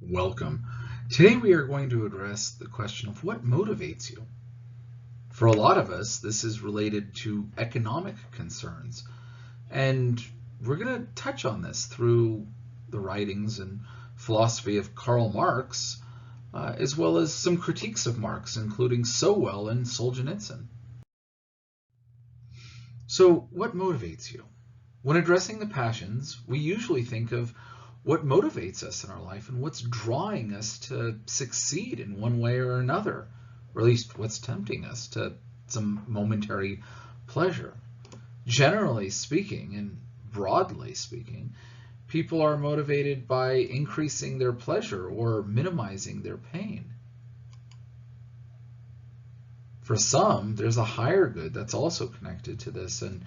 Welcome. Today we are going to address the question of what motivates you. For a lot of us, this is related to economic concerns, and we're going to touch on this through the writings and philosophy of Karl Marx, as well as some critiques of Marx, including Sowell and Solzhenitsyn. So, what motivates you? When addressing the passions, we usually think of what motivates us in our life and what's drawing us to succeed in one way or another, or at least what's tempting us to some momentary pleasure. Generally speaking, and broadly speaking, people are motivated by increasing their pleasure or minimizing their pain. For some, there's a higher good that's also connected to this, and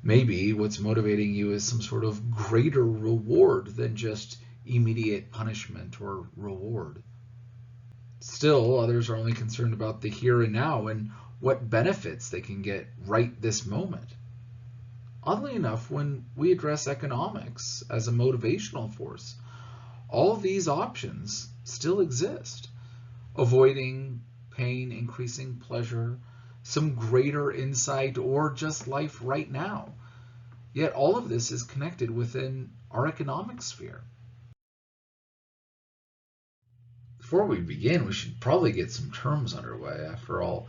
maybe what's motivating you is some sort of greater reward than just immediate punishment or reward. Still, others are only concerned about the here and now and what benefits they can get right this moment. Oddly enough, when we address economics as a motivational force, all of these options still exist. Avoiding pain, increasing pleasure, some greater insight, or just life right now. Yet all of this is connected within our economic sphere. Before we begin, we should probably get some terms underway. After all,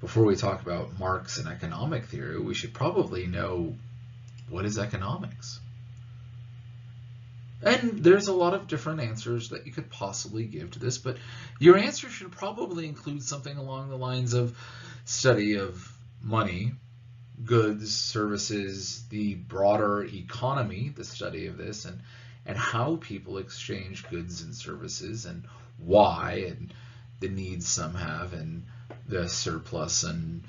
before we talk about Marx and economic theory, we should probably know what is economics. And there's a lot of different answers that you could possibly give to this, but your answer should probably include something along the lines of study of money, goods, services, the broader economy, the study of this, and how people exchange goods and services, and why, and the needs some have, and the surplus, and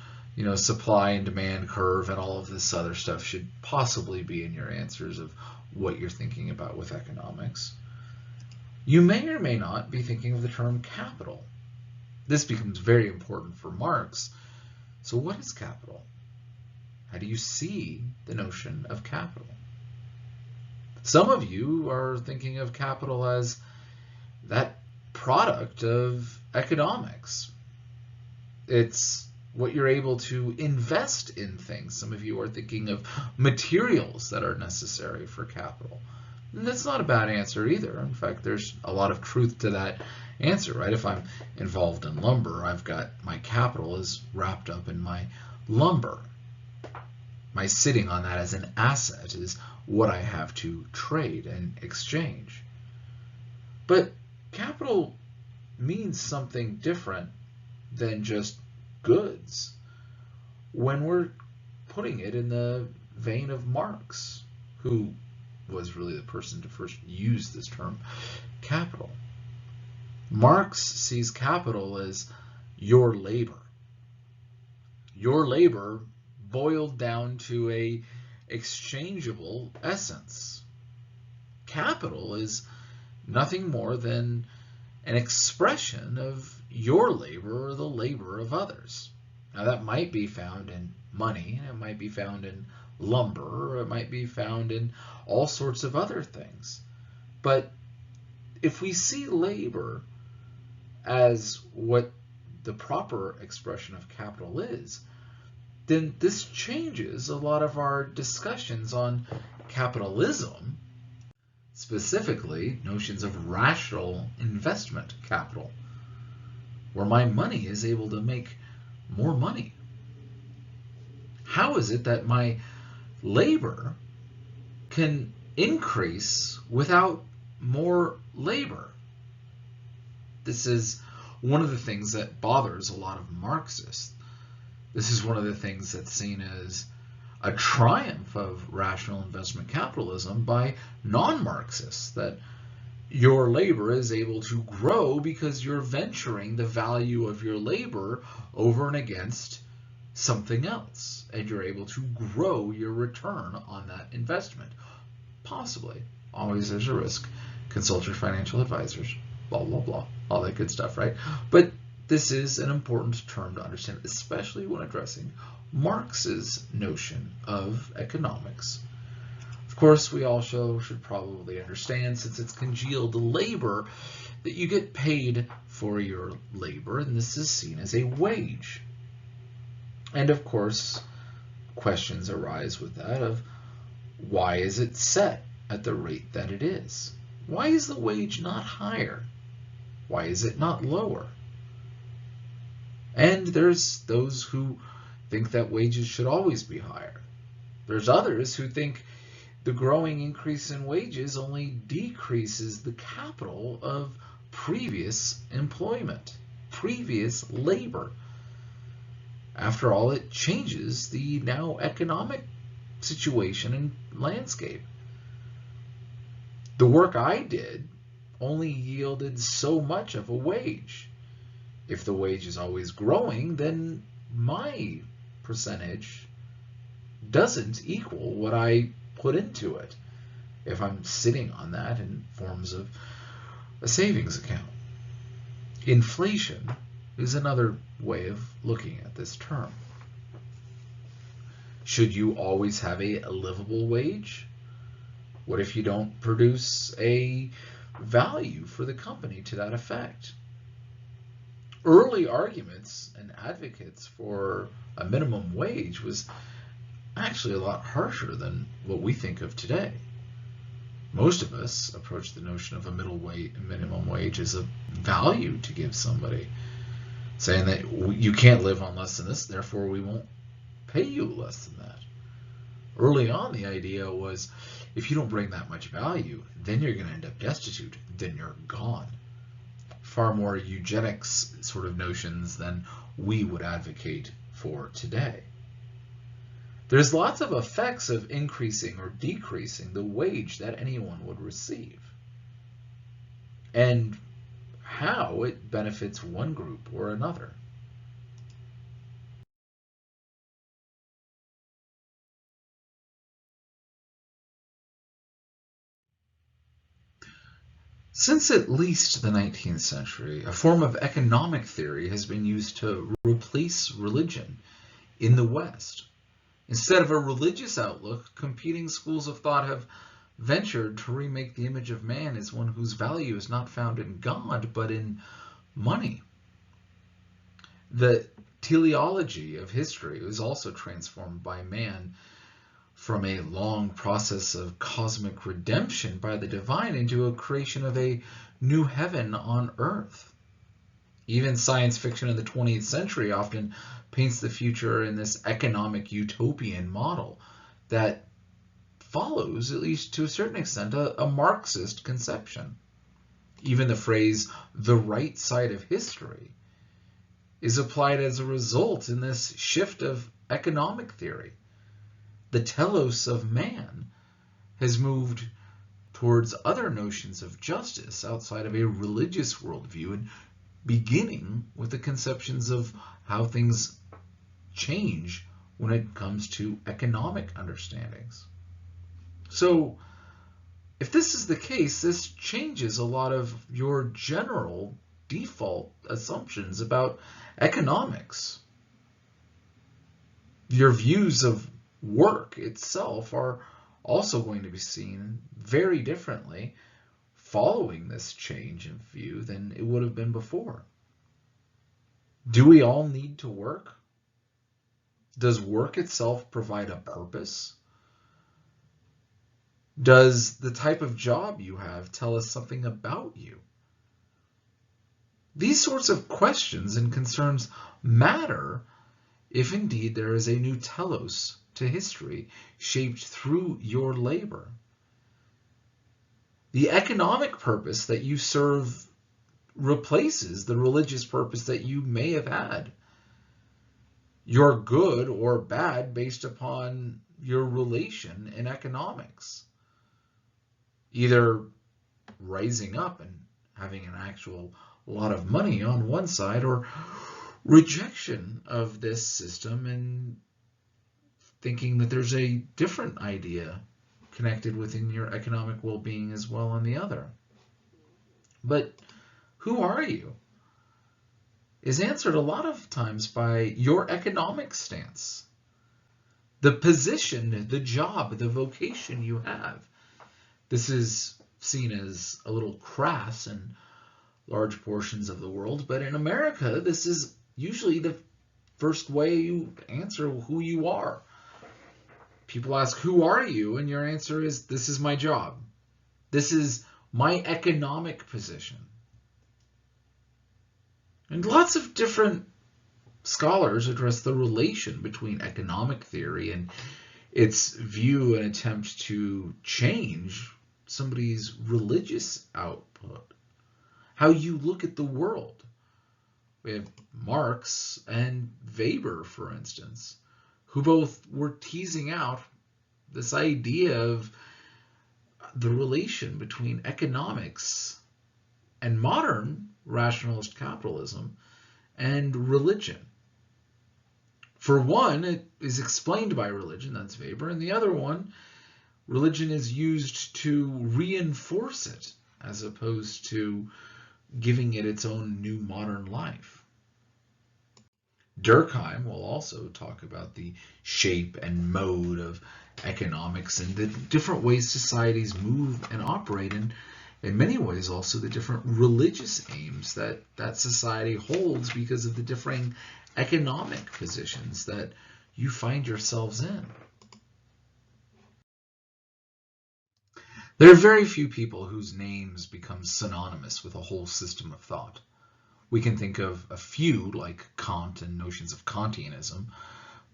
supply and demand curve, and all of this other stuff should possibly be in your answers of what you're thinking about with economics. You may or may not be thinking of the term capital. This becomes very important for Marx. So what is capital? How do you see the notion of capital? Some of you are thinking of capital as that product of economics. It's what you're able to invest in things. Some of you are thinking of materials that are necessary for capital. And that's not a bad answer either. In fact, there's a lot of truth to that answer, right? If I'm involved in lumber, I've got my capital is wrapped up in my lumber. My sitting on that as an asset is what I have to trade and exchange. But capital means something different than just goods when we're putting it in the vein of Marx, who was really the person to first use this term, capital. Marx sees capital as your labor. Your labor boiled down to a exchangeable essence. Capital is nothing more than an expression of your labor or the labor of others. Now that might be found in money, it might be found in lumber, or it might be found in all sorts of other things. But if we see labor as what the proper expression of capital is, then this changes a lot of our discussions on capitalism, specifically notions of rational investment capital, where my money is able to make more money. How is it that my labor can increase without more labor? This is one of the things that bothers a lot of Marxists. This is one of the things that's seen as a triumph of rational investment capitalism by non-Marxists, that your labor is able to grow because you're venturing the value of your labor over and against something else, and you're able to grow your return on that investment. Possibly. Always there's a risk. Consult your financial advisors. Blah, blah, blah. All that good stuff, right? But this is an important term to understand, especially when addressing Marx's notion of economics. Of course, we also should probably understand, since it's congealed labor, that you get paid for your labor, and this is seen as a wage. And of course, questions arise with that of why is it set at the rate that it is? Why is the wage not higher? Why is it not lower? And there's those who think that wages should always be higher. There's others who think the growing increase in wages only decreases the capital of previous employment, previous labor. After all, it changes the now economic situation and landscape. The work I did only yielded so much of a wage. If the wage is always growing, then my percentage doesn't equal what I put into it if I'm sitting on that in forms of a savings account. Inflation is another way of looking at this term. Should you always have a livable wage? What if you don't produce a value for the company to that effect? Early arguments and advocates for a minimum wage was actually a lot harsher than what we think of today. Most of us approach the notion of a minimum wage as a value to give somebody, saying that you can't live on less than this, therefore we won't pay you less than that. Early on, the idea was if you don't bring that much value, then you're going to end up destitute, then you're gone. Far more eugenics sort of notions than we would advocate for today. There's lots of effects of increasing or decreasing the wage that anyone would receive, and how it benefits one group or another. Since at least the 19th century, a form of economic theory has been used to replace religion in the West. Instead of a religious outlook, competing schools of thought have ventured to remake the image of man as one whose value is not found in God, but in money. The teleology of history was also transformed by man from a long process of cosmic redemption by the divine into a creation of a new heaven on earth. Even science fiction in the 20th century often paints the future in this economic utopian model that follows, at least to a certain extent, a Marxist conception. Even the phrase, the right side of history, is applied as a result in this shift of economic theory. The telos of man has moved towards other notions of justice outside of a religious worldview, and beginning with the conceptions of how things change when it comes to economic understandings. So, if this is the case, this changes a lot of your general default assumptions about economics. Your views of work itself are also going to be seen very differently following this change in view than it would have been before. Do we all need to work? Does work itself provide a purpose? Does the type of job you have tell us something about you? These sorts of questions and concerns matter if indeed there is a new telos to history shaped through your labor. The economic purpose that you serve replaces the religious purpose that you may have had. You're good or bad based upon your relation in economics. Either rising up and having an actual lot of money on one side, or rejection of this system and thinking that there's a different idea connected within your economic well-being as well on the other. But who are you is answered a lot of times by your economic stance. the position, the job, the vocation you have. This is seen as a little crass in large portions of the world, but in America, this is usually the first way you answer who you are. People ask, who are you? And your answer is, this is my job. This is my economic position. And lots of different scholars address the relation between economic theory and its view and attempt to change somebody's religious output, how you look at the world. We have Marx and Weber, for instance, who both were teasing out this idea of the relation between economics and modern rationalist capitalism and religion. For one, it is explained by religion, that's Weber, and the other one, religion is used to reinforce it as opposed to giving it its own new modern life. Durkheim will also talk about the shape and mode of economics and the different ways societies move and operate, and in many ways also the different religious aims that that society holds because of the differing economic positions that you find yourselves in. There are very few people whose names become synonymous with a whole system of thought. We can think of a few, like Kant and notions of Kantianism,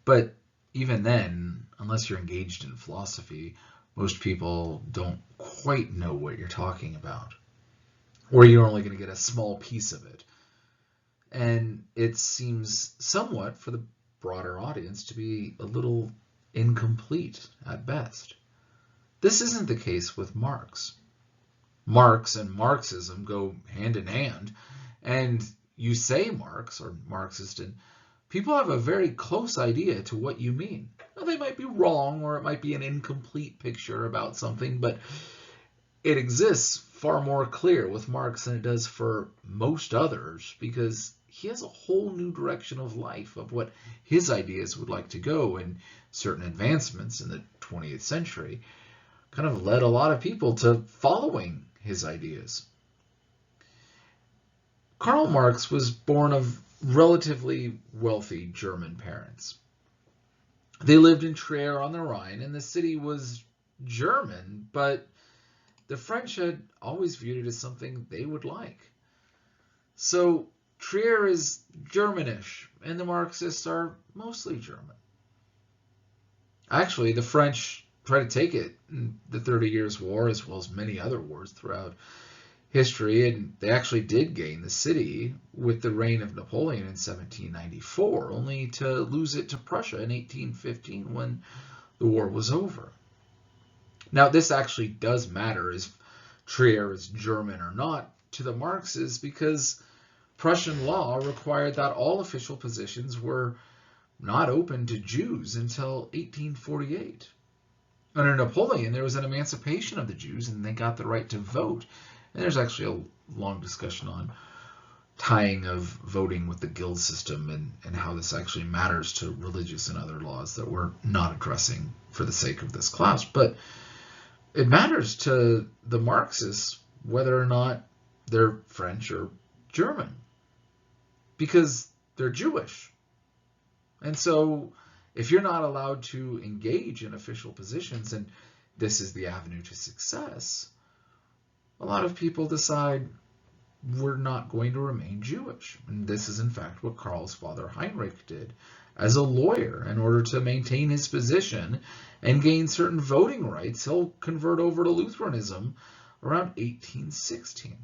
but even then, unless you're engaged in philosophy, most people don't quite know what you're talking about, or you're only going to get a small piece of it. And it seems somewhat, for the broader audience, to be a little incomplete at best. This isn't the case with Marx. Marx and Marxism go hand in hand, and you say Marx or Marxist, and people have a very close idea to what you mean. Now, they might be wrong, or it might be an incomplete picture about something, but it exists far more clear with Marx than it does for most others, because he has a whole new direction of life of what his ideas would like to go, and certain advancements in the 20th century kind of led a lot of people to following his ideas. Karl Marx was born of relatively wealthy German parents. They lived in Trier on the Rhine, and the city was German, but the French had always viewed it as something they would like. So Trier is Germanish, and the Marxists are mostly German. Actually, the French tried to take it in the 30 Years' War, as well as many other wars throughout history, and they actually did gain the city with the reign of Napoleon in 1794, only to lose it to Prussia in 1815 when the war was over. Now, this actually does matter, if Trier is German or not, to the Marxists, because Prussian law required that all official positions were not open to Jews until 1848. Under Napoleon, there was an emancipation of the Jews, and they got the right to vote. And there's actually a long discussion on tying of voting with the guild system and how this actually matters to religious and other laws that we're not addressing for the sake of this class. But it matters to the Marxists whether or not they're French or German, because they're Jewish. And so if you're not allowed to engage in official positions, and this is the avenue to success, a lot of people decide we're not going to remain Jewish. And this is in fact what Karl's father Heinrich did as a lawyer. In order to maintain his position and gain certain voting rights, he'll convert over to Lutheranism around 1816.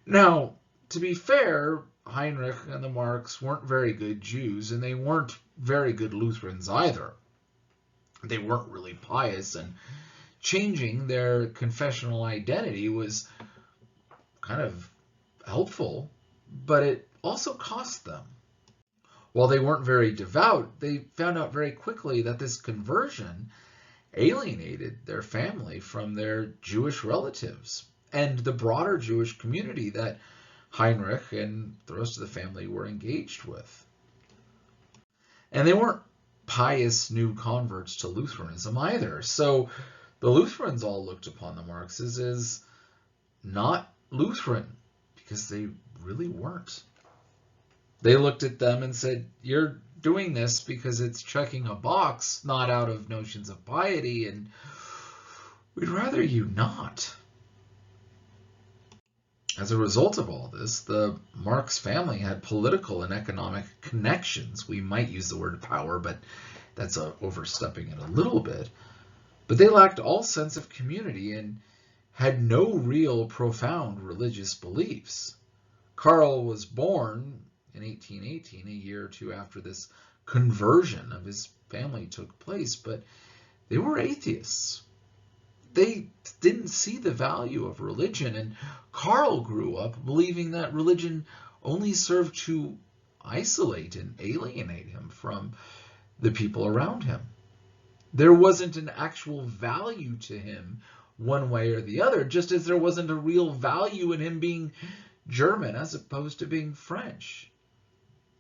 Now, to be fair, Heinrich and the Marx weren't very good Jews, and they weren't very good Lutherans either. They weren't really pious, and changing their confessional identity was kind of helpful, but it also cost them. While they weren't very devout, they found out very quickly that this conversion alienated their family from their Jewish relatives and the broader Jewish community that Heinrich and the rest of the family were engaged with. And they weren't pious new converts to Lutheranism either. So the Lutherans all looked upon the Marxists as not Lutheran, because they really weren't. They looked at them and said, you're doing this because it's checking a box, not out of notions of piety, and we'd rather you not. As a result of all this, the Marx family had political and economic connections. We might use the word power, but that's overstepping it a little bit. But they lacked all sense of community and had no real profound religious beliefs. Karl was born in 1818, a year or two after this conversion of his family took place, but they were atheists. They didn't see the value of religion, and Karl grew up believing that religion only served to isolate and alienate him from the people around him. There wasn't an actual value to him one way or the other, just as there wasn't a real value in him being German as opposed to being French.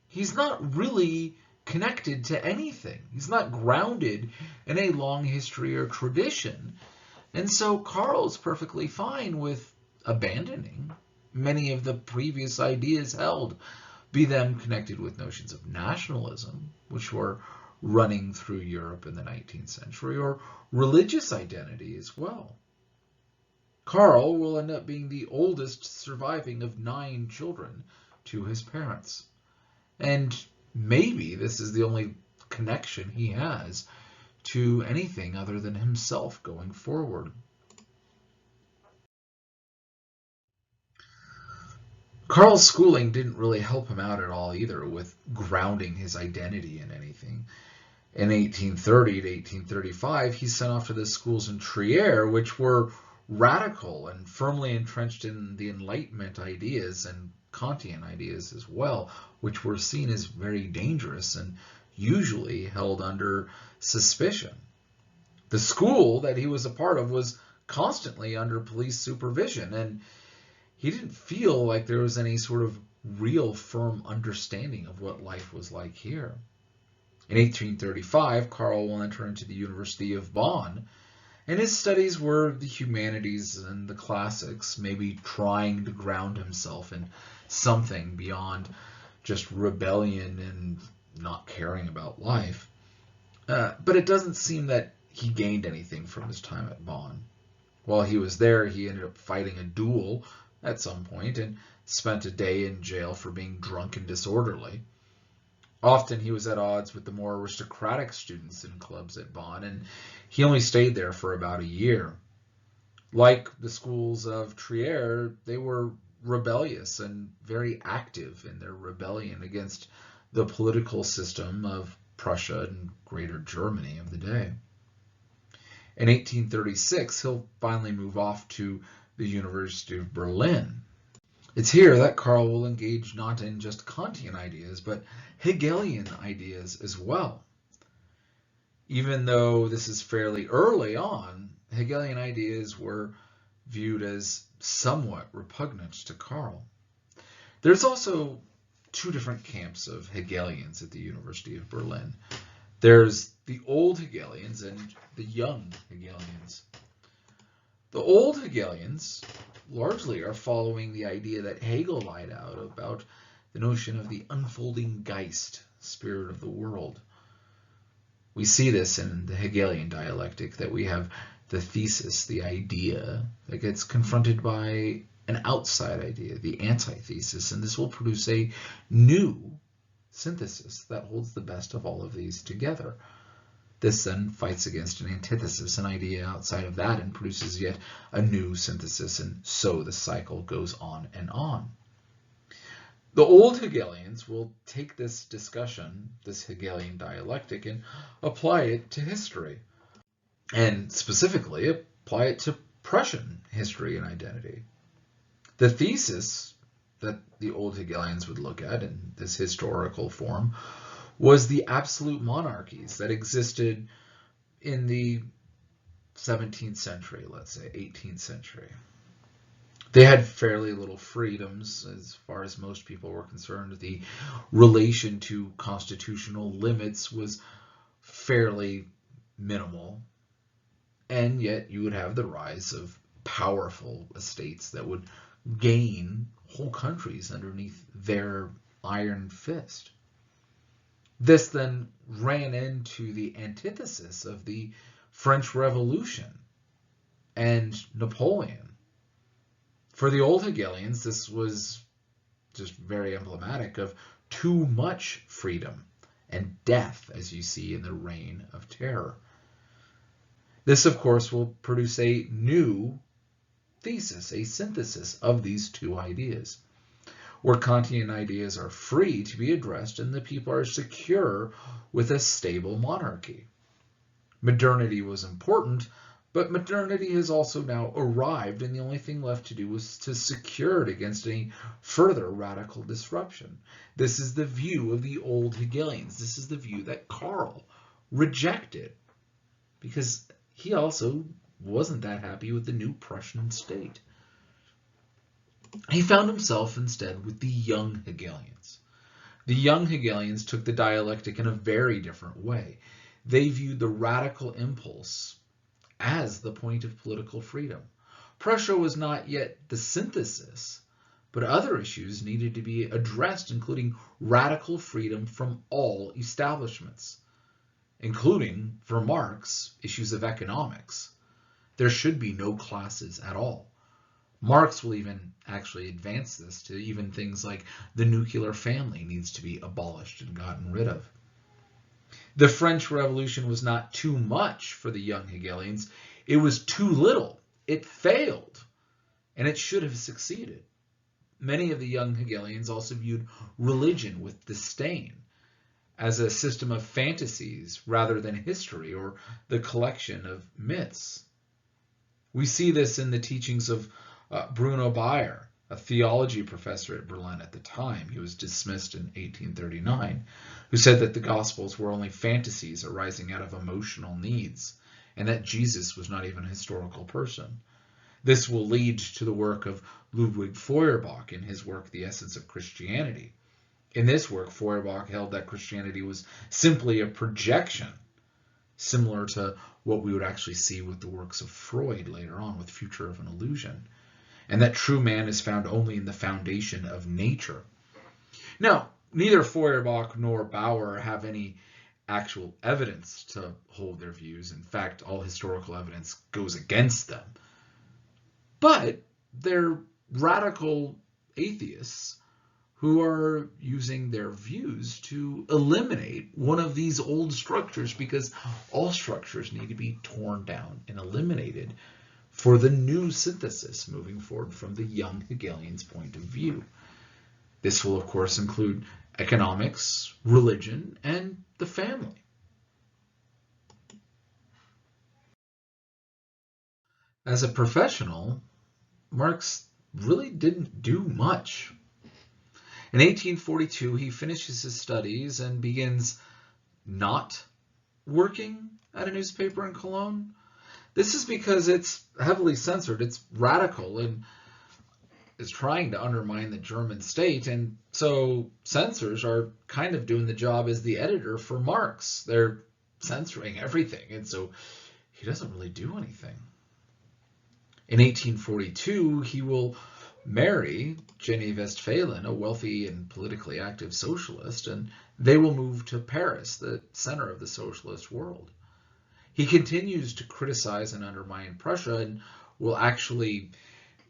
He's not really connected to anything. He's not grounded in a long history or tradition. And so Karl's perfectly fine with abandoning many of the previous ideas held, be them connected with notions of nationalism, which were running through Europe in the 19th century, or religious identity as well. Karl will end up being the oldest surviving of 9 children to his parents. And maybe this is the only connection he has to anything other than himself going forward. Karl's schooling didn't really help him out at all either with grounding his identity in anything. In 1830 to 1835, he sent off to the schools in Trier, which were radical and firmly entrenched in the Enlightenment ideas and Kantian ideas as well, which were seen as very dangerous and usually held under suspicion. The school that he was a part of was constantly under police supervision, and he didn't feel like there was any sort of real firm understanding of what life was like here. In 1835, Karl will enter into the University of Bonn, and his studies were the humanities and the classics, maybe trying to ground himself in something beyond just rebellion and not caring about life. But it doesn't seem that he gained anything from his time at Bonn. While he was there, he ended up fighting a duel at some point and spent a day in jail for being drunk and disorderly. Often he was at odds with the more aristocratic students in clubs at Bonn, and he only stayed there for about a year. Like the schools of Trier, they were rebellious and very active in their rebellion against the political system of Prussia and Greater Germany of the day. In 1836, he'll finally move off to the University of Berlin. It's here that Karl will engage not in just Kantian ideas, but Hegelian ideas as well. Even though this is fairly early on, Hegelian ideas were viewed as somewhat repugnant to Karl. There's also 2 different camps of Hegelians at the University of Berlin. There's the old Hegelians and the young Hegelians. The old Hegelians largely are following the idea that Hegel laid out about the notion of the unfolding Geist, spirit of the world. We see this in the Hegelian dialectic, that we have the thesis, the idea, that gets confronted by an outside idea, the antithesis, and this will produce a new synthesis that holds the best of all of these together. This then fights against an antithesis, an idea outside of that, and produces yet a new synthesis, and so the cycle goes on and on. The old Hegelians will take this discussion, this Hegelian dialectic, and apply it to history, and specifically apply it to Prussian history and identity. The thesis that the old Hegelians would look at in this historical form was the absolute monarchies that existed in the 17th century, let's say 18th century. They had fairly little freedoms as far as most people were concerned. The relation to constitutional limits was fairly minimal, and yet you would have the rise of powerful estates that would gain whole countries underneath their iron fist. This then ran into the antithesis of the French Revolution and Napoleon. For the old Hegelians, this was just very emblematic of too much freedom and death, as you see in the Reign of Terror. This, of course, will produce a new thesis, a synthesis of these two ideas, where Kantian ideas are free to be addressed and the people are secure with a stable monarchy. Modernity was important, but modernity has also now arrived, and the only thing left to do is to secure it against any further radical disruption. This is the view of the old Hegelians. This is the view that Karl rejected, because he also wasn't that happy with the new Prussian state. He found himself instead with the young Hegelians. The young Hegelians took the dialectic in a very different way. They viewed the radical impulse as the point of political freedom. Prussia was not yet the synthesis, but other issues needed to be addressed, including radical freedom from all establishments, including, for Marx, issues of economics. There should be no classes at all. Marx will even actually advance this to even things like the nuclear family needs to be abolished and gotten rid of. The French Revolution was not too much for the young Hegelians. It was too little. It failed, and it should have succeeded. Many of the young Hegelians also viewed religion with disdain, as a system of fantasies rather than history or the collection of myths. We see this in the teachings of Bruno Bayer, a theology professor at Berlin at the time. He was dismissed in 1839, who said that the Gospels were only fantasies arising out of emotional needs, and that Jesus was not even a historical person. This will lead to the work of Ludwig Feuerbach in his work, The Essence of Christianity. In this work, Feuerbach held that Christianity was simply a projection, similar to what we would actually see with the works of Freud later on with Future of an Illusion, and that true man is found only in the foundation of nature. Now, neither Feuerbach nor Bauer have any actual evidence to hold their views. In fact, all historical evidence goes against them. But they're radical atheists who are using their views to eliminate one of these old structures, because all structures need to be torn down and eliminated for the new synthesis moving forward from the young Hegelians' point of view. This will, of course, include economics, religion, and the family. As a professional, Marx really didn't do much. In 1842, he finishes his studies and begins not working at a newspaper in Cologne. This is because it's heavily censored, it's radical, and is trying to undermine the German state, and so censors are kind of doing the job as the editor for Marx. They're censoring everything, and so he doesn't really do anything. In 1842, he will marry Jenny Westphalen, a wealthy and politically active socialist, and they will move to Paris, the center of the socialist world. He continues to criticize and undermine Prussia and will actually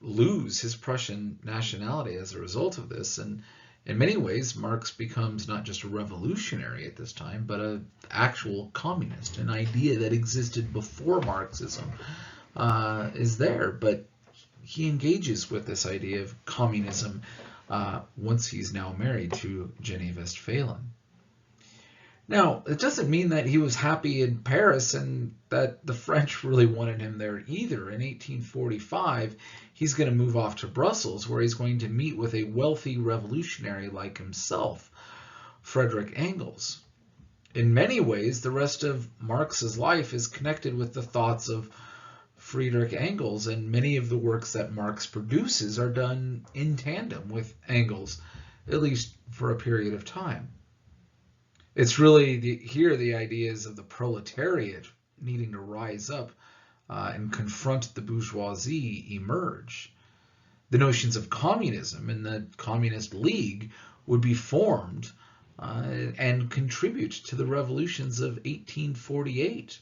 lose his Prussian nationality as a result of this. And in many ways, Marx becomes not just a revolutionary at this time, but an actual communist. An idea that existed before Marxism is there, but he engages with this idea of communism once he's now married to Jenny Westphalen. Now, it doesn't mean that he was happy in Paris and that the French really wanted him there either. In 1845, he's going to move off to Brussels, where he's going to meet with a wealthy revolutionary like himself, Friedrich Engels. In many ways, the rest of Marx's life is connected with the thoughts of Friedrich Engels, and many of the works that Marx produces are done in tandem with Engels, at least for a period of time. It's really here the ideas of the proletariat needing to rise up and confront the bourgeoisie emerge. The notions of communism and the Communist League would be formed and contribute to the revolutions of 1848.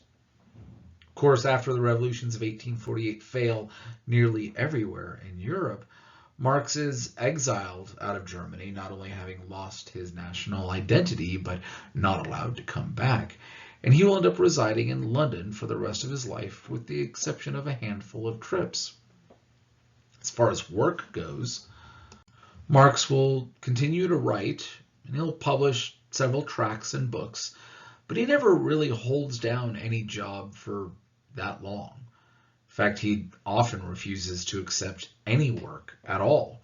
Of course, after the revolutions of 1848 fail nearly everywhere in Europe, Marx is exiled out of Germany, not only having lost his national identity, but not allowed to come back. And he will end up residing in London for the rest of his life, with the exception of a handful of trips. As far as work goes, Marx will continue to write, and he'll publish several tracts and books, but he never really holds down any job for that long. In fact, he often refuses to accept any work at all,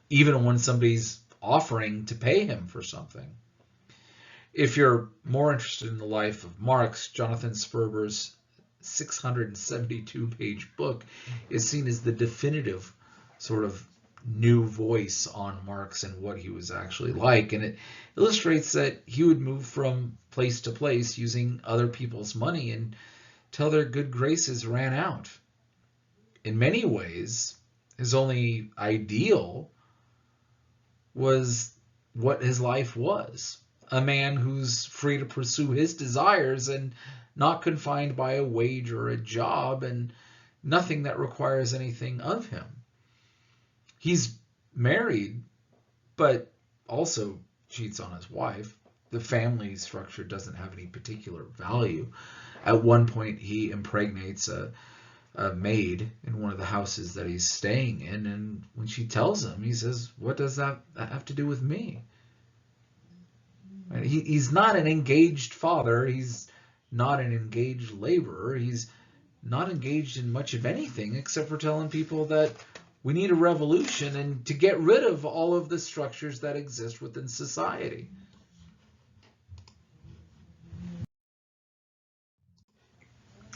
even when somebody's offering to pay him for something. If you're more interested in the life of Marx, Jonathan Sperber's 672-page book is seen as the definitive sort of new voice on Marx and what he was actually like. And it illustrates that he would move from place to place using other people's money until their good graces ran out. In many ways, his only ideal was what his life was. A man who's free to pursue his desires and not confined by a wage or a job, and nothing that requires anything of him. He's married, but also cheats on his wife. The family structure doesn't have any particular value. At one point, he impregnates a maid in one of the houses that he's staying in, and when she tells him, he says, "What does that have to do with me?" Right? He's not an engaged father. He's not an engaged laborer. He's not engaged in much of anything except for telling people that we need a revolution and to get rid of all of the structures that exist within society.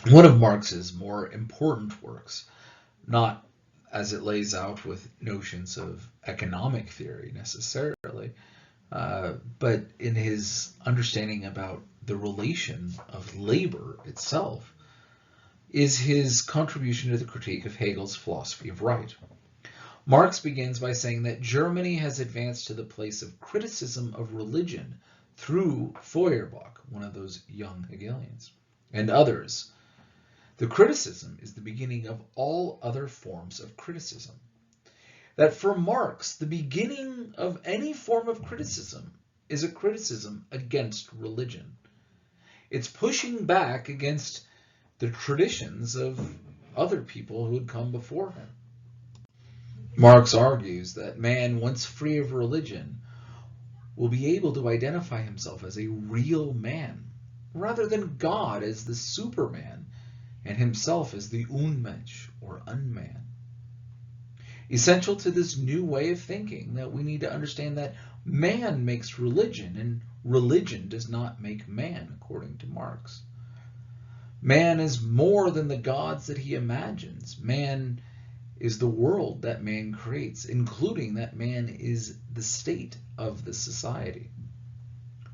One of Marx's more important works, not as it lays out with notions of economic theory necessarily, but in his understanding about the relation of labor itself, is his contribution to the critique of Hegel's philosophy of right. Marx begins by saying that Germany has advanced to the place of criticism of religion through Feuerbach, one of those young Hegelians, and others. The criticism is the beginning of all other forms of criticism. That for Marx, the beginning of any form of criticism is a criticism against religion. It's pushing back against the traditions of other people who had come before him. Marx argues that man, once free of religion, will be able to identify himself as a real man, rather than God as the Superman and himself as the Unmensch, or unman. Essential to this new way of thinking, that we need to understand that man makes religion, and religion does not make man, according to Marx. Man is more than the gods that he imagines. Man is the world that man creates, including that man is the state of the society.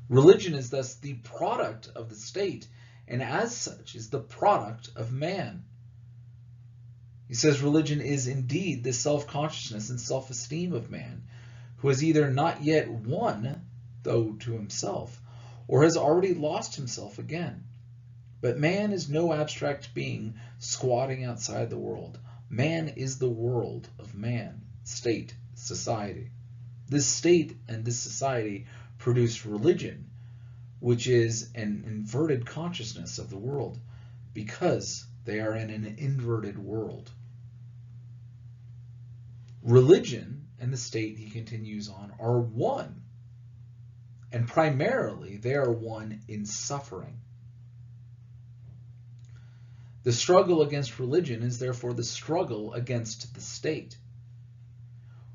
Religion is thus the product of the state, and as such is the product of man. He says religion is indeed the self-consciousness and self-esteem of man, who has either not yet won, though to himself, or has already lost himself again. But man is no abstract being squatting outside the world. Man is the world of man, state, society. This state and this society produce religion, which is an inverted consciousness of the world, because they are in an inverted world. Religion and the state, he continues on, are one, and primarily they are one in suffering. The struggle against religion is therefore the struggle against the state.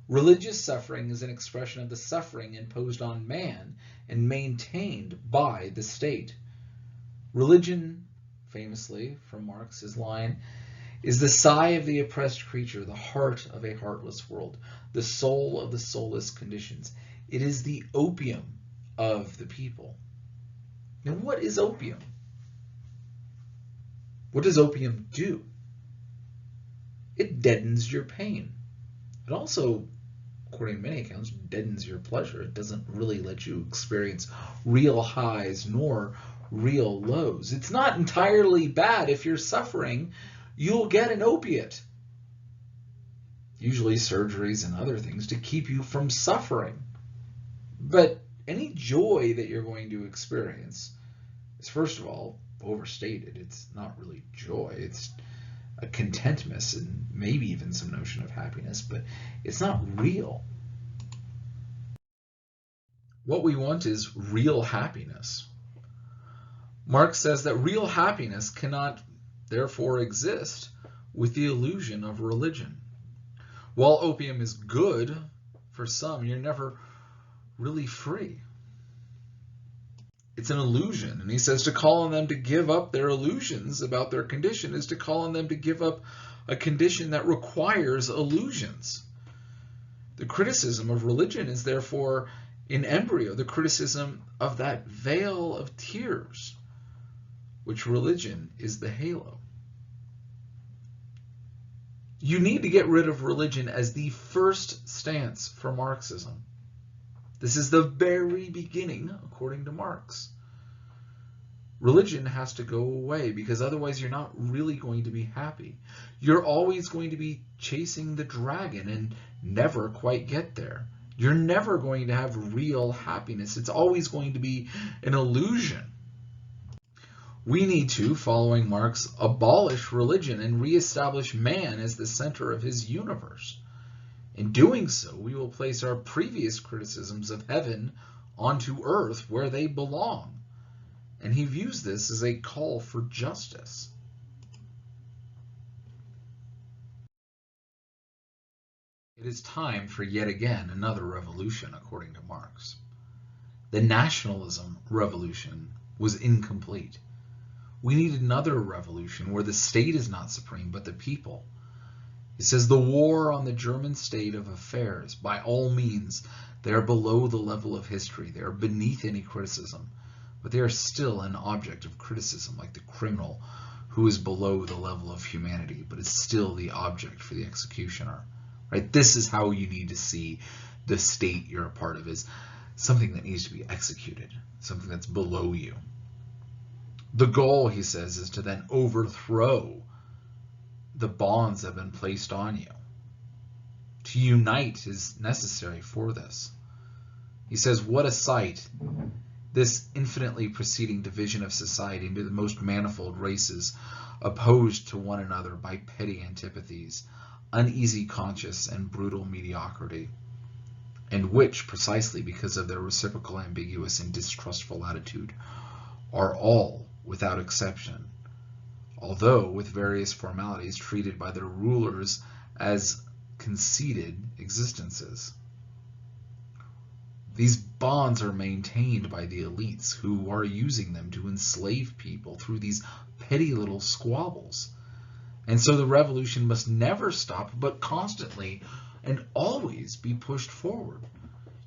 Religious suffering is an expression of the suffering imposed on man and maintained by the state. Religion, famously from Marx's line, is the sigh of the oppressed creature, the heart of a heartless world, the soul of the soulless conditions. It is the opium of the people. And what is opium? What does opium do? It deadens your pain. It also, according to many accounts, deadens your pleasure. It doesn't really let you experience real highs nor real lows. It's not entirely bad. If you're suffering, you'll get an opiate. Usually surgeries and other things to keep you from suffering. But any joy that you're going to experience is, first of all, overstated. It's not really joy. It's a contentness and maybe even some notion of happiness, but it's not real. What we want is real happiness. Marx says that real happiness cannot therefore exist with the illusion of religion. While opium is good for some, you're never really free. It's an illusion, and he says to call on them to give up their illusions about their condition is to call on them to give up a condition that requires illusions. The criticism of religion is therefore in embryo the criticism of that veil of tears, which religion is the halo. You need to get rid of religion as the first stance for Marxism. This is the very beginning, according to Marx. Religion has to go away because otherwise you're not really going to be happy. You're always going to be chasing the dragon and never quite get there. You're never going to have real happiness. It's always going to be an illusion. We need to, following Marx, abolish religion and reestablish man as the center of his universe. In doing so, we will place our previous criticisms of heaven onto earth where they belong. And he views this as a call for justice. It is time for yet again another revolution, according to Marx. The nationalism revolution was incomplete. We need another revolution where the state is not supreme, but the people. He says the war on the German state of affairs, by all means, they are below the level of history. They are beneath any criticism, but they are still an object of criticism, like the criminal who is below the level of humanity, but is still the object for the executioner. Right? This is how you need to see the state you're a part of, is something that needs to be executed, something that's below you. The goal, he says, is to then overthrow the bonds that have been placed on you. To unite is necessary for this. He says, what a sight, this infinitely proceeding division of society into the most manifold races, opposed to one another by petty antipathies, uneasy conscience, and brutal mediocrity, and which, precisely because of their reciprocal ambiguous and distrustful attitude, are all, without exception, although with various formalities, treated by their rulers as conceded existences. These bonds are maintained by the elites who are using them to enslave people through these petty little squabbles. And so the revolution must never stop, but constantly and always be pushed forward.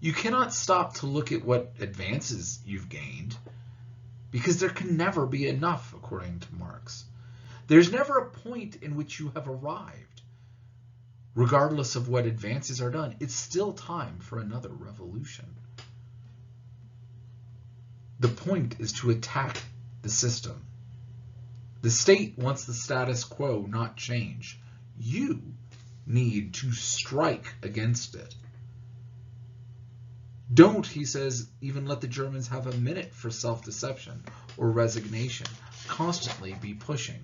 You cannot stop to look at what advances you've gained, because there can never be enough, according to Marx. There's never a point in which you have arrived. Regardless of what advances are done, it's still time for another revolution. The point is to attack the system. The state wants the status quo, not change. You need to strike against it. Don't, he says, even let the Germans have a minute for self-deception or resignation. Constantly be pushing.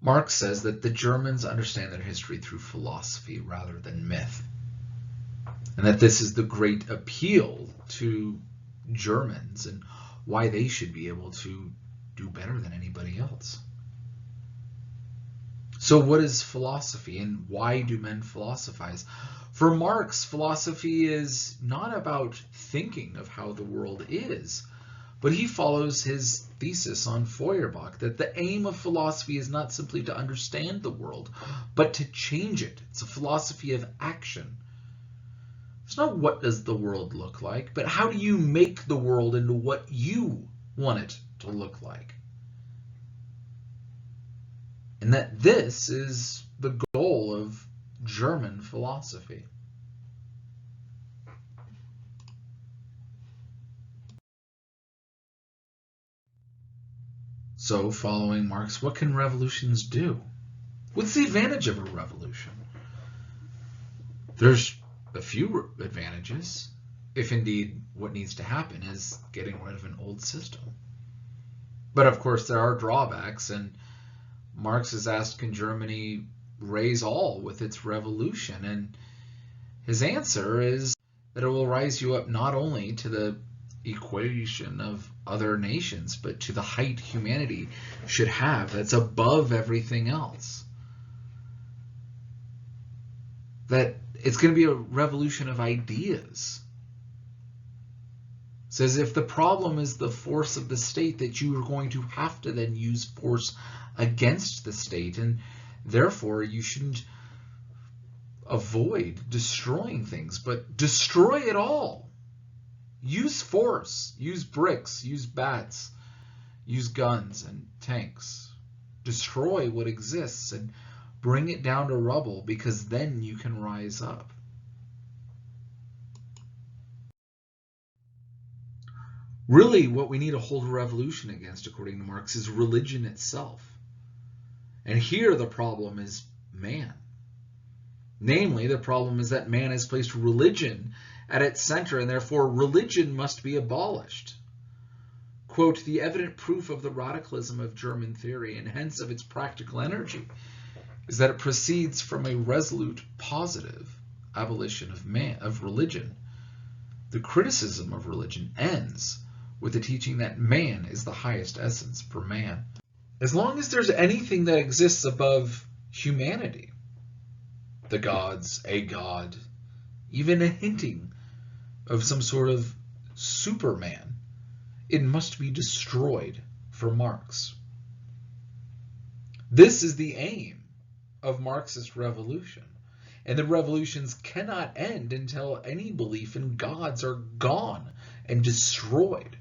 Marx says that the Germans understand their history through philosophy rather than myth, and that this is the great appeal to Germans and why they should be able to do better than anybody else. So what is philosophy, and why do men philosophize? For Marx, philosophy is not about thinking of how the world is, but he follows his thesis on Feuerbach that the aim of philosophy is not simply to understand the world, but to change it. It's a philosophy of action. It's not what does the world look like, but how do you make the world into what you want it to look like? And that this is the goal of German philosophy. So, following Marx, what can revolutions do? What's the advantage of a revolution? There's a few advantages, if indeed what needs to happen is getting rid of an old system. But of course there are drawbacks, and Marx is asked, can Germany raise all with its revolution? And his answer is that it will rise you up not only to the equation of other nations, but to the height humanity should have that's above everything else. That it's going to be a revolution of ideas. It says if the problem is the force of the state, that you are going to have to then use force against the state, and therefore you shouldn't avoid destroying things, but destroy it all. Use force, use bricks, use bats, use guns and tanks. Destroy what exists and bring it down to rubble, because then you can rise up. Really, what we need to hold a revolution against, according to Marx, is religion itself. And here the problem is man. Namely, the problem is that man has placed religion at its center, and therefore religion must be abolished. Quote, the evident proof of the radicalism of German theory, and hence of its practical energy, is that it proceeds from a resolute positive abolition of religion. The criticism of religion ends with the teaching that man is the highest essence per man. As long as there's anything that exists above humanity, the gods, a god, even a hinting of some sort of Superman, it must be destroyed for Marx. This is the aim of Marxist revolution. And the revolutions cannot end until any belief in gods are gone and destroyed.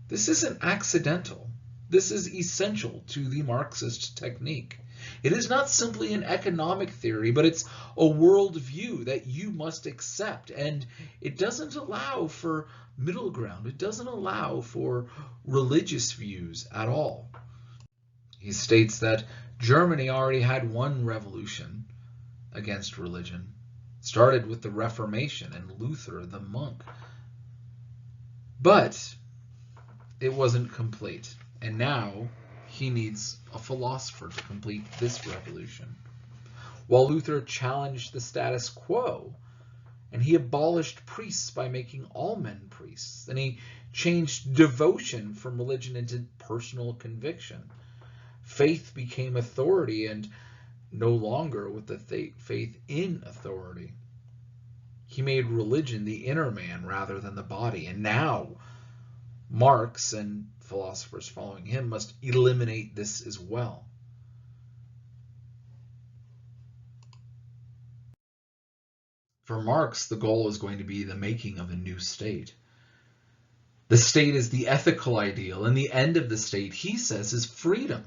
This isn't accidental. This is essential to the Marxist technique. It is not simply an economic theory, but it's a worldview that you must accept. And it doesn't allow for middle ground. It doesn't allow for religious views at all. He states that Germany already had one revolution against religion. It started with the Reformation and Luther, the monk. But it wasn't complete. And now he needs a philosopher to complete this revolution. While Luther challenged the status quo, and he abolished priests by making all men priests, and he changed devotion from religion into personal conviction. Faith became authority, and no longer with the faith in authority. He made religion the inner man rather than the body, and now Marx and philosophers following him must eliminate this as well. For Marx, the goal is going to be the making of a new state. The state is the ethical ideal, and the end of the state, he says, is freedom.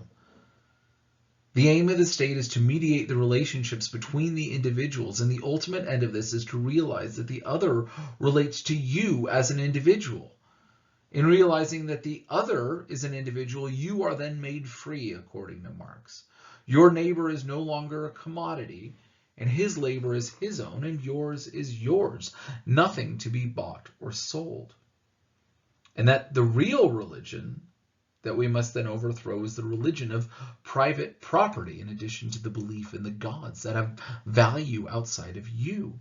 The aim of the state is to mediate the relationships between the individuals, and the ultimate end of this is to realize that the other relates to you as an individual. In realizing that the other is an individual, you are then made free, according to Marx. Your neighbor is no longer a commodity, and his labor is his own, and yours is yours, nothing to be bought or sold. And that the real religion that we must then overthrow is the religion of private property, in addition to the belief in the gods that have value outside of you.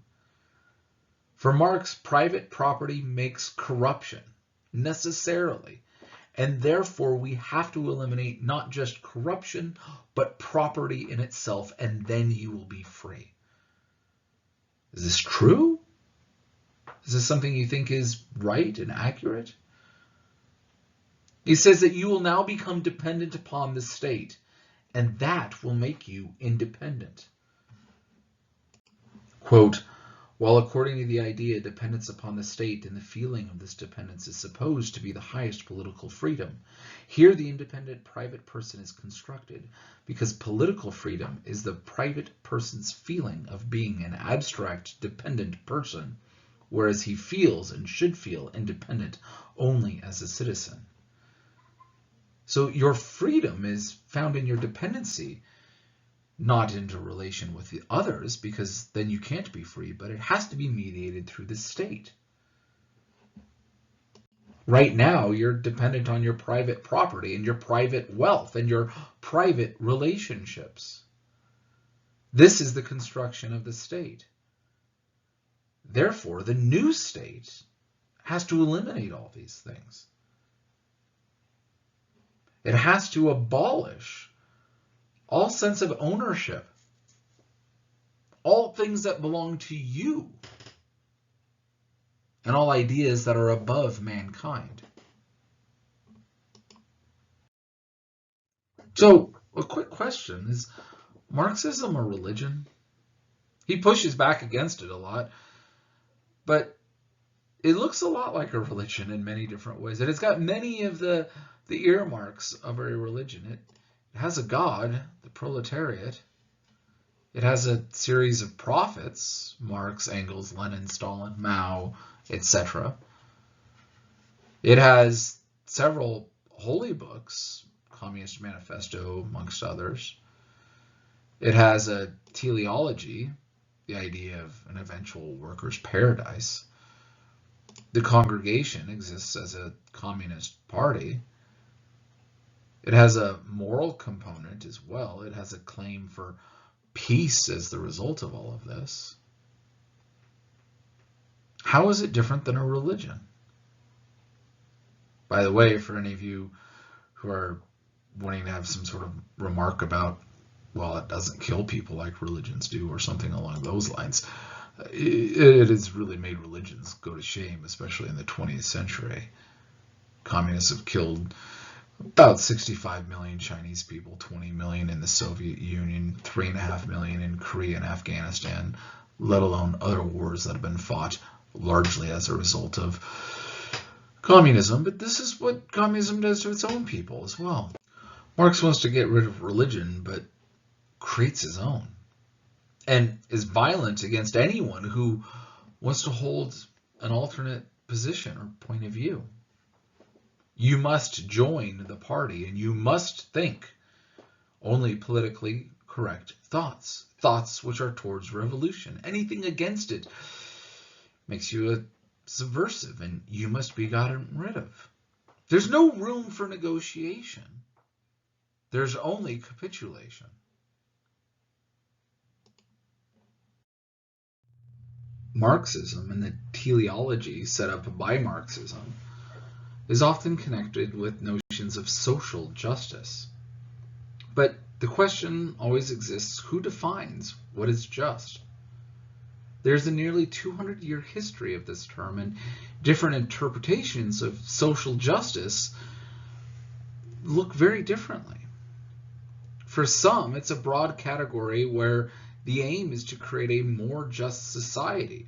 For Marx, private property makes corruption, necessarily, and therefore we have to eliminate not just corruption, but property in itself, and then you will be free. Is this true? Is this something you think is right and accurate? He says that you will now become dependent upon the state, and that will make you independent. Quote, while according to the idea, dependence upon the state and the feeling of this dependence is supposed to be the highest political freedom. Here the independent private person is constructed, because political freedom is the private person's feeling of being an abstract dependent person, whereas he feels and should feel independent only as a citizen. So your freedom is found in your dependency, not into relation with the others, because then you can't be free, but it has to be mediated through the state. Right now, you're dependent on your private property and your private wealth and your private relationships. This is the construction of the state. Therefore, the new state has to eliminate all these things. It has to abolish all sense of ownership, all things that belong to you, and all ideas that are above mankind. So, a quick question, is Marxism a religion? He pushes back against it a lot, but it looks a lot like a religion in many different ways. And it's got many of the earmarks of a religion. It has a god, the proletariat. It has a series of prophets, Marx, Engels, Lenin, Stalin, Mao, etc. It has several holy books, Communist Manifesto, amongst others. It has a teleology, the idea of an eventual workers' paradise. The congregation exists as a communist party. It has a moral component as well. It has a claim for peace as the result of all of this. How is it different than a religion? By the way, for any of you who are wanting to have some sort of remark about, well, it doesn't kill people like religions do or something along those lines, it has really made religions go to shame, especially in the 20th century. Communists have killed about 65 million Chinese people, 20 million in the Soviet Union, 3.5 million in Korea and Afghanistan, let alone other wars that have been fought largely as a result of communism. But this is what communism does to its own people as well. Marx wants to get rid of religion, but creates his own, and is violent against anyone who wants to hold an alternate position or point of view. You must join the party, and you must think only politically correct thoughts, thoughts which are towards revolution. Anything against it makes you a subversive, and you must be gotten rid of. There's no room for negotiation. There's only capitulation. Marxism and the teleology set up by Marxism is often connected with notions of social justice. But the question always exists, who defines what is just? There's a nearly 200-year history of this term, and different interpretations of social justice look very differently. For some, it's a broad category where the aim is to create a more just society.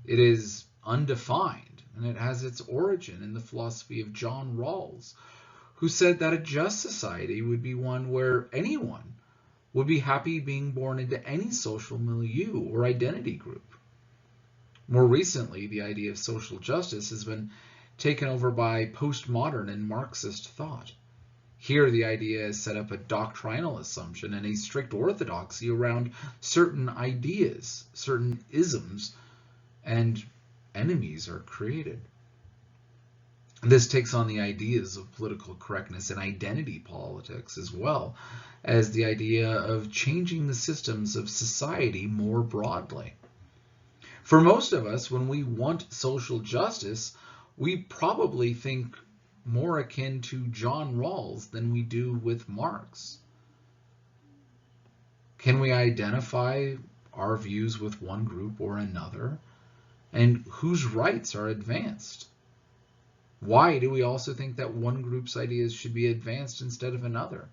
It is undefined, and it has its origin in the philosophy of John Rawls, who said that a just society would be one where anyone would be happy being born into any social milieu or identity group. More recently, the idea of social justice has been taken over by postmodern and Marxist thought. Here, the idea is set up a doctrinal assumption and a strict orthodoxy around certain ideas, certain isms, and enemies are created. This takes on the ideas of political correctness and identity politics, as well as the idea of changing the systems of society more broadly. For most of us, when we want social justice, we probably think more akin to John Rawls than we do with Marx. Can we identify our views with one group or another? And whose rights are advanced? Why do we also think that one group's ideas should be advanced instead of another?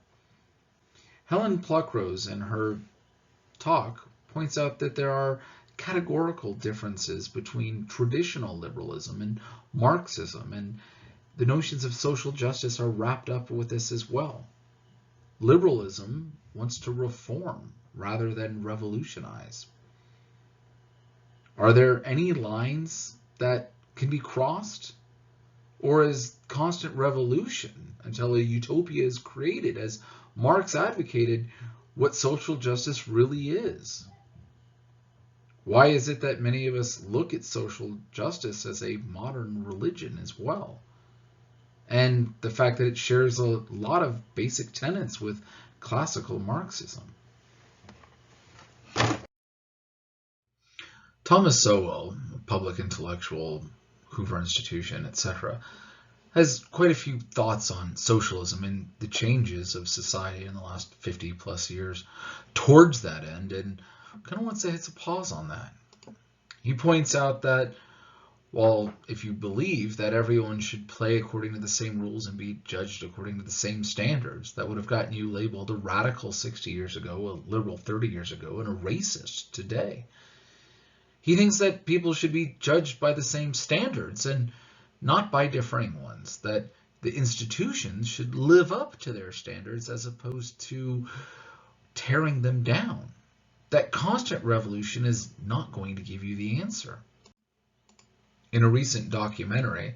Helen Pluckrose, in her talk, points out that there are categorical differences between traditional liberalism and Marxism, and the notions of social justice are wrapped up with this as well. Liberalism wants to reform rather than revolutionize. Are there any lines that can be crossed? Or is constant revolution until a utopia is created, as Marx advocated, what social justice really is? Why is it that many of us look at social justice as a modern religion as well? And the fact that it shares a lot of basic tenets with classical Marxism. Thomas Sowell, a public intellectual, Hoover Institution, etc., has quite a few thoughts on socialism and the changes of society in the last 50 plus years towards that end, and kind of wants to hit a pause on that. He points out that, well, if you believe that everyone should play according to the same rules and be judged according to the same standards, that would have gotten you labeled a radical 60 years ago, a liberal 30 years ago, and a racist today. He thinks that people should be judged by the same standards and not by differing ones, that the institutions should live up to their standards as opposed to tearing them down. That constant revolution is not going to give you the answer. In a recent documentary,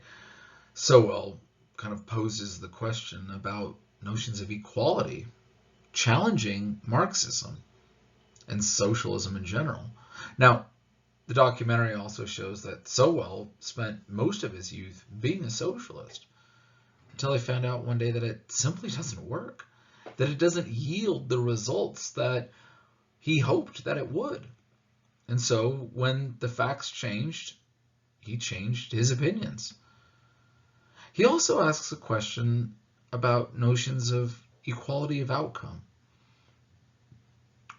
Sowell kind of poses the question about notions of equality, challenging Marxism and socialism in general. Now, the documentary also shows that Sowell spent most of his youth being a socialist until he found out one day that it simply doesn't work, that it doesn't yield the results that he hoped that it would. And so when the facts changed, he changed his opinions. He also asks a question about notions of equality of outcome.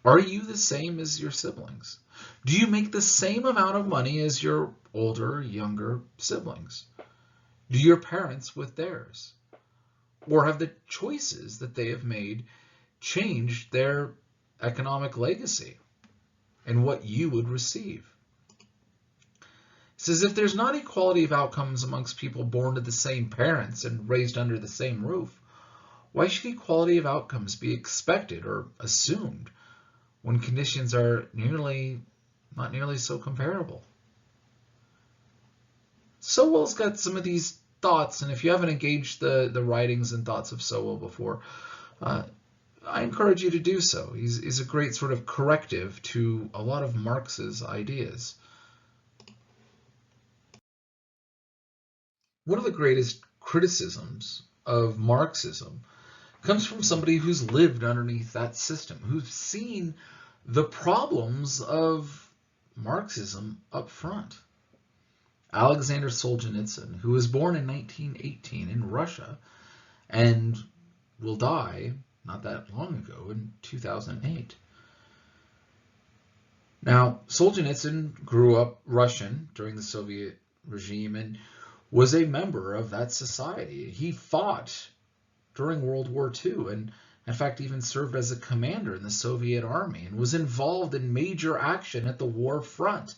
Are you the same as your siblings? Do you make the same amount of money as your older, younger siblings? Do your parents with theirs? Or have the choices that they have made changed their economic legacy and what you would receive? He says if there's not equality of outcomes amongst people born to the same parents and raised under the same roof, why should equality of outcomes be expected or assumed when conditions are not nearly so comparable? Sowell's got some of these thoughts, and if you haven't engaged the writings and thoughts of Sowell before, I encourage you to do so. He's a great sort of corrective to a lot of Marx's ideas. One of the greatest criticisms of Marxism comes from somebody who's lived underneath that system, who's seen the problems of Marxism up front. Alexander Solzhenitsyn, who was born in 1918 in Russia and will die not that long ago in 2008. Now, Solzhenitsyn grew up Russian during the Soviet regime and was a member of that society. He fought during World War II and, in fact, even served as a commander in the Soviet army and was involved in major action at the war front.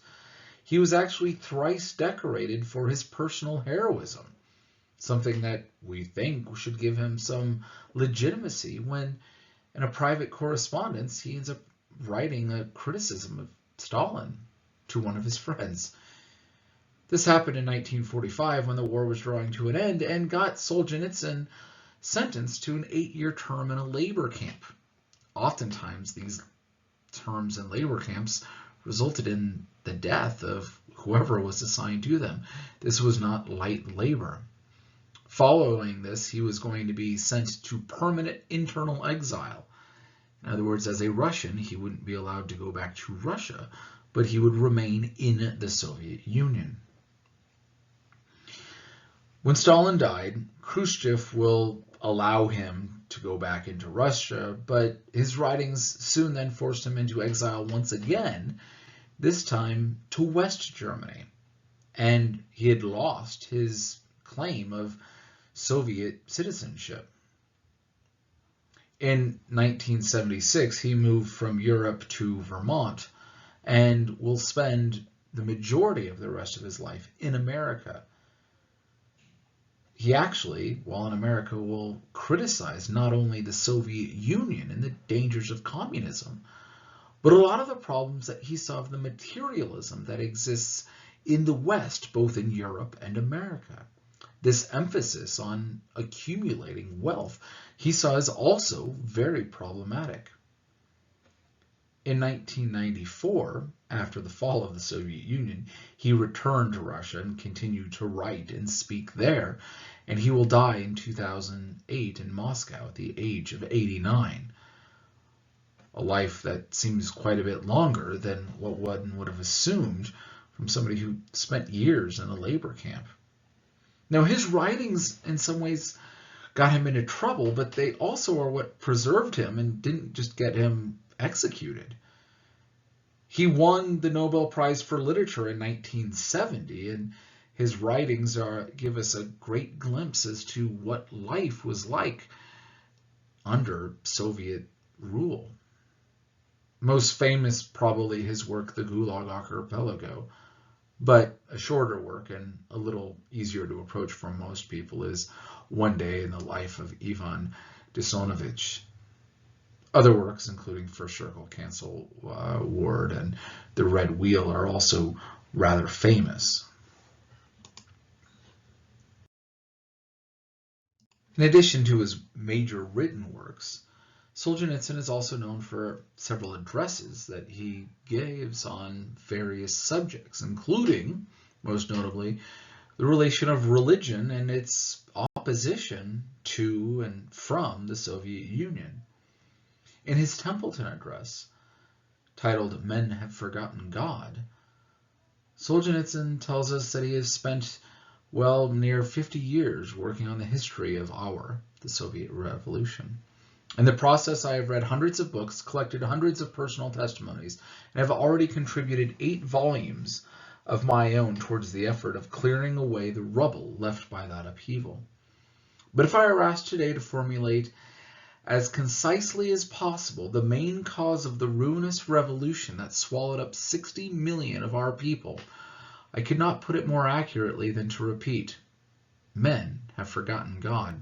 He was actually thrice decorated for his personal heroism, something that we think should give him some legitimacy when, in a private correspondence, he ends up writing a criticism of Stalin to one of his friends. This happened in 1945 when the war was drawing to an end and got Solzhenitsyn sentenced to an 8-year term in a labor camp. Oftentimes, these terms in labor camps resulted in the death of whoever was assigned to them. This was not light labor. Following this, he was going to be sent to permanent internal exile. In other words, as a Russian, he wouldn't be allowed to go back to Russia, but he would remain in the Soviet Union. When Stalin died, Khrushchev will allow him to go back into Russia, but his writings soon then forced him into exile once again, this time to West Germany. And he had lost his claim of Soviet citizenship. In 1976, he moved from Europe to Vermont, and will spend the majority of the rest of his life in America. He actually, while in America, will criticize not only the Soviet Union and the dangers of communism, but a lot of the problems that he saw of the materialism that exists in the West, both in Europe and America. This emphasis on accumulating wealth he saw as also very problematic. In 1994, after the fall of the Soviet Union, he returned to Russia and continued to write and speak there, and he will die in 2008 in Moscow at the age of 89. A life that seems quite a bit longer than what one would have assumed from somebody who spent years in a labor camp. Now, his writings in some ways got him into trouble, but they also are what preserved him and didn't just get him executed. He won the Nobel Prize for Literature in 1970, and his writings give us a great glimpse as to what life was like under Soviet rule. Most famous, probably his work, The Gulag Archipelago, but a shorter work and a little easier to approach for most people is One Day in the Life of Ivan Denisovich. Other works, including First Circle, Cancel Ward, and The Red Wheel, are also rather famous. In addition to his major written works, Solzhenitsyn is also known for several addresses that he gives on various subjects, including, most notably, the relation of religion and its opposition to and from the Soviet Union. In his Templeton address, titled Men Have Forgotten God, Solzhenitsyn tells us that he has spent, near 50 years working on the history of the Soviet Revolution. In the process, I have read hundreds of books, collected hundreds of personal testimonies, and have already contributed 8 volumes of my own towards the effort of clearing away the rubble left by that upheaval. But if I were asked today to formulate as concisely as possible the main cause of the ruinous revolution that swallowed up 60 million of our people, I could not put it more accurately than to repeat, men have forgotten God.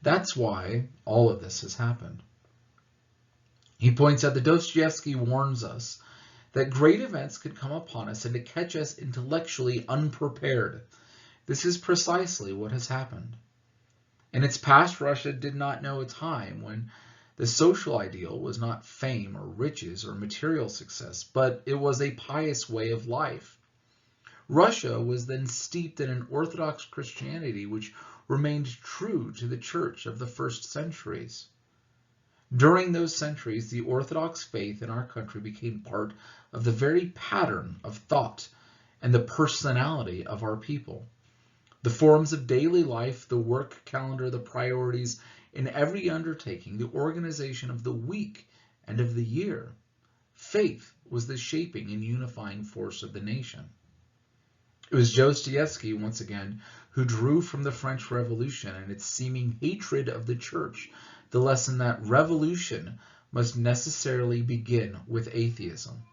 That's why all of this has happened. He points out that Dostoevsky warns us that great events could come upon us and to catch us intellectually unprepared. This is precisely what has happened. In its past, Russia did not know a time when the social ideal was not fame or riches or material success, but it was a pious way of life. Russia was then steeped in an Orthodox Christianity which remained true to the church of the first centuries. During those centuries, the Orthodox faith in our country became part of the very pattern of thought and the personality of our people. The forms of daily life, the work calendar, the priorities in every undertaking, the organization of the week and of the year. Faith was the shaping and unifying force of the nation. It was Dostoevsky, once again, who drew from the French Revolution and its seeming hatred of the church the lesson that revolution must necessarily begin with atheism.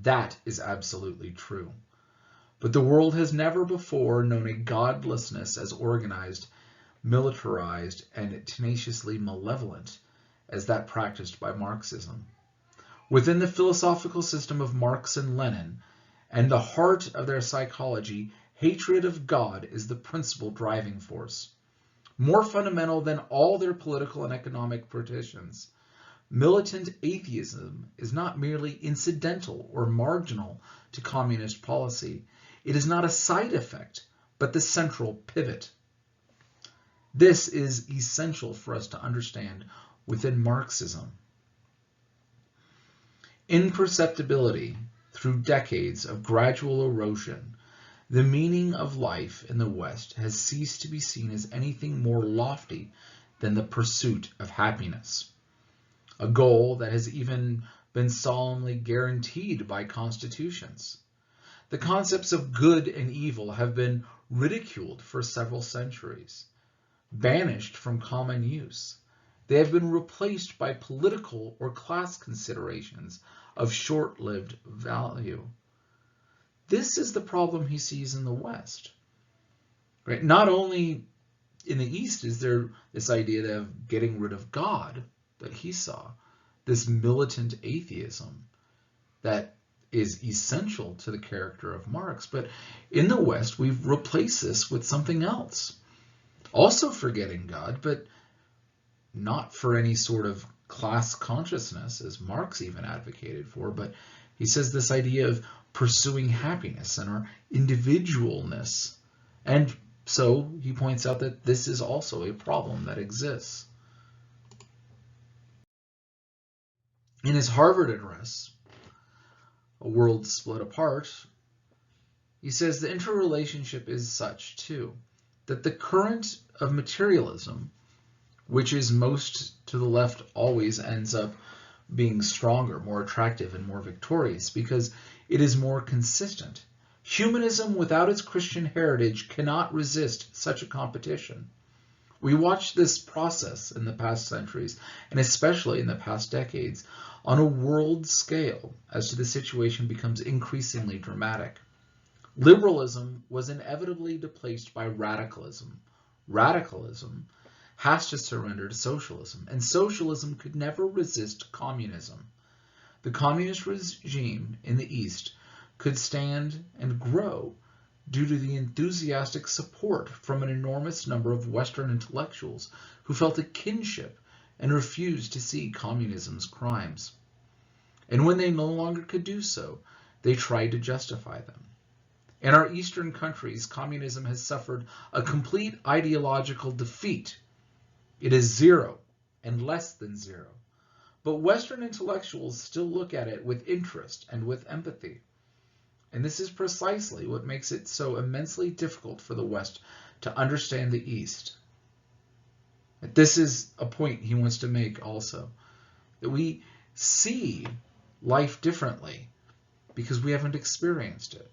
That is absolutely true. But the world has never before known a godlessness as organized, militarized, and tenaciously malevolent as that practiced by Marxism. Within the philosophical system of Marx and Lenin, and the heart of their psychology, hatred of God is the principal driving force. More fundamental than all their political and economic petitions, militant atheism is not merely incidental or marginal to communist policy. It is not a side effect, but the central pivot. This is essential for us to understand within Marxism. Imperceptibility, through decades of gradual erosion, the meaning of life in the West has ceased to be seen as anything more lofty than the pursuit of happiness, a goal that has even been solemnly guaranteed by constitutions. The concepts of good and evil have been ridiculed for several centuries, banished from common use. They have been replaced by political or class considerations of short-lived value. This is the problem he sees in the West. Right? Not only in the East is there this idea of getting rid of God that he saw, this militant atheism that is essential to the character of Marx, but in the West we've replaced this with something else. Also forgetting God, but not for any sort of class consciousness, as Marx even advocated for, but he says this idea of pursuing happiness and our individualness. And so he points out that this is also a problem that exists. In his Harvard address, A World Split Apart, he says the interrelationship is such, too, that the current of materialism, which is most to the left, always ends up being stronger, more attractive, and more victorious because it is more consistent. Humanism without its Christian heritage cannot resist such a competition. We watched this process in the past centuries, and especially in the past decades, on a world scale as the situation becomes increasingly dramatic. Liberalism was inevitably displaced by radicalism. Radicalism has to surrender to socialism, and socialism could never resist communism. The communist regime in the East could stand and grow due to the enthusiastic support from an enormous number of Western intellectuals who felt a kinship and refused to see communism's crimes. And when they no longer could do so, they tried to justify them. In our Eastern countries, communism has suffered a complete ideological defeat. It is zero and less than zero. But Western intellectuals still look at it with interest and with empathy. And this is precisely what makes it so immensely difficult for the West to understand the East. This is a point he wants to make also, that we see life differently because we haven't experienced it.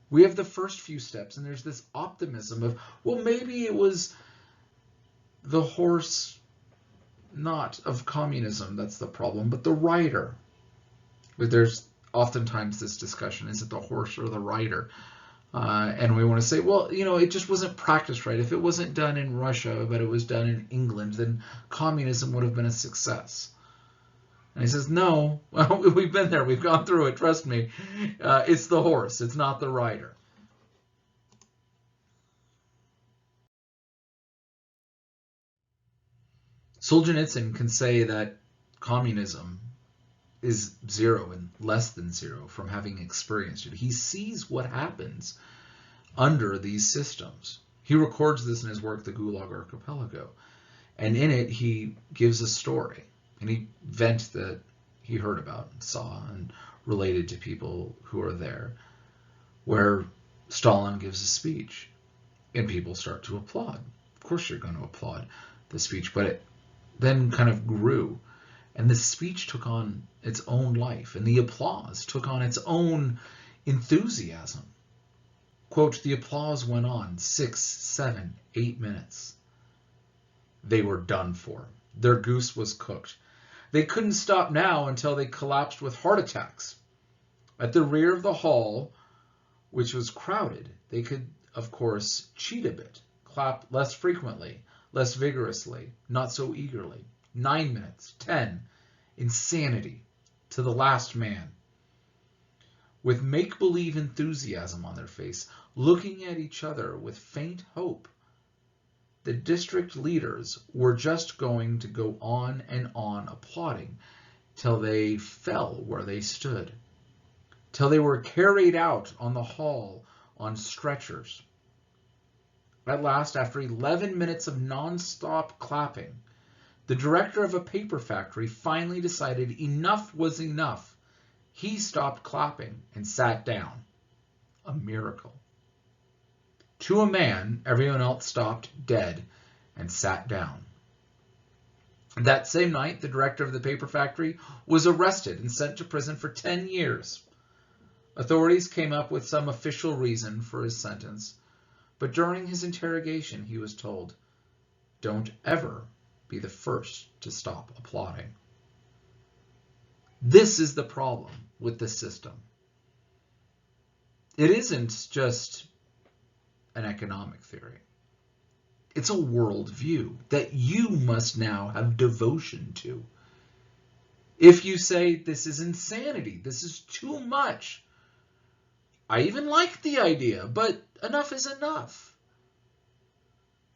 We have the first few steps, and there's this optimism of, well, maybe it was the horse, not of communism, that's the problem, but the rider. But there's oftentimes this discussion, is it the horse or the rider? And we want to say, well, it just wasn't practiced right. If it wasn't done in Russia, but it was done in England, then communism would have been a success. And he says, no, well, we've been there. We've gone through it. Trust me. It's the horse. It's not the rider. Solzhenitsyn can say that communism is zero and less than zero from having experienced it. He sees what happens under these systems. He records this in his work, The Gulag Archipelago. And in it, he gives a story, an event that he heard about, saw, and related to people who are there, where Stalin gives a speech, and people start to applaud. Of course you're going to applaud the speech, but it then kind of grew, and the speech took on its own life, and the applause took on its own enthusiasm. Quote, the applause went on 6, 7, 8 minutes. They were done for. Their goose was cooked. They couldn't stop now until they collapsed with heart attacks. At the rear of the hall, which was crowded, they could, of course, cheat a bit, clap less frequently, less vigorously, not so eagerly. 9 minutes, 10, insanity, to the last man. With make-believe enthusiasm on their face, looking at each other with faint hope, the district leaders were just going to go on and on applauding till they fell where they stood, till they were carried out on the hall on stretchers. At last, after 11 minutes of non-stop clapping, the director of a paper factory finally decided enough was enough. He stopped clapping and sat down. A miracle. To a man, everyone else stopped dead and sat down. That same night, the director of the paper factory was arrested and sent to prison for 10 years. Authorities came up with some official reason for his sentence, but during his interrogation, he was told, "Don't ever be the first to stop applauding." This is the problem. with the system. It isn't just an economic theory. It's a worldview that you must now have devotion to. If you say, this is insanity, this is too much, I even like the idea, but enough is enough,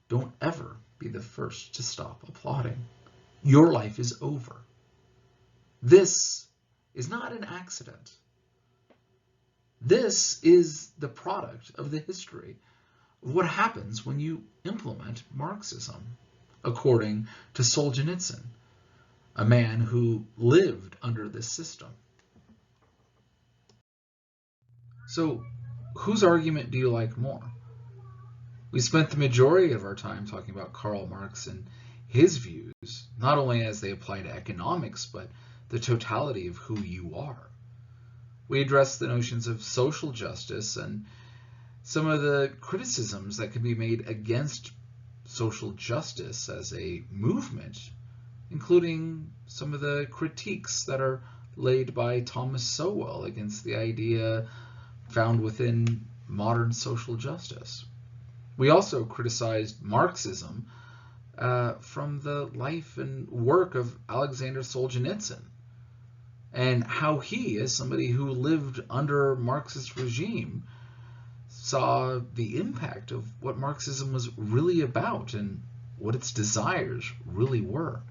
don't ever be the first to stop applauding. Your life is over. This is not an accident. This is the product of the history of what happens when you implement Marxism, according to Solzhenitsyn, a man who lived under this system. So, whose argument do you like more? We spent the majority of our time talking about Karl Marx and his views, not only as they apply to economics, but the totality of who you are. We addressed the notions of social justice and some of the criticisms that can be made against social justice as a movement, including some of the critiques that are laid by Thomas Sowell against the idea found within modern social justice. We also criticized Marxism from the life and work of Alexander Solzhenitsyn, and how he, as somebody who lived under Marxist regime, saw the impact of what Marxism was really about and what its desires really were.